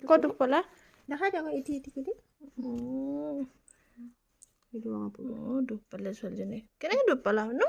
কত পলা দেখাই দিয়ক এটি কৰি সেইটো দুখ পালে ছোৱালীজনী কেনেকৈ দুখ পালা ন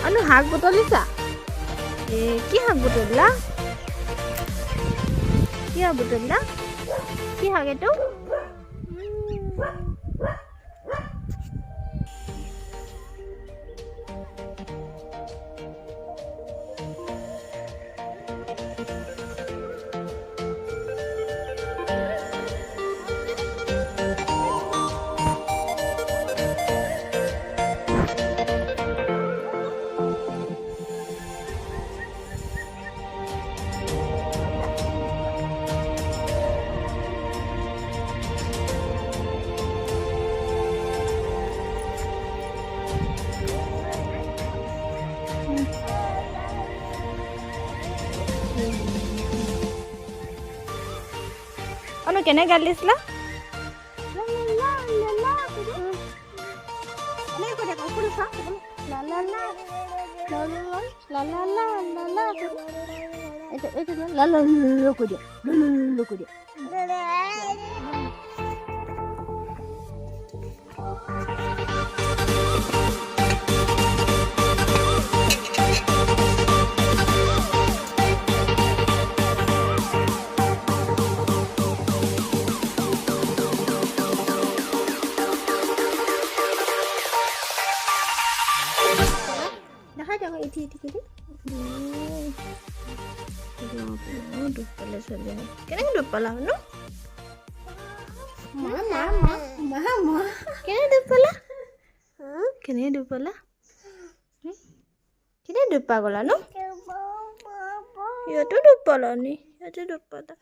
Anu hak betul Lisa? Ki hak betul lah? Ki hak betul lah? Ki hak itu? Anu kena galis lah? Dekat jangan itu gitu. Duh pala ছোৱালীজনী কেনেকৈ দুখ পালা ন মা কেনেকৈ দুখ পালা কেনেকৈ দুখ পালা কেনেকৈ দুখ পা গ'লা ন ইয়াতো দুখ পালা নি ইয়াতো দুখ পালা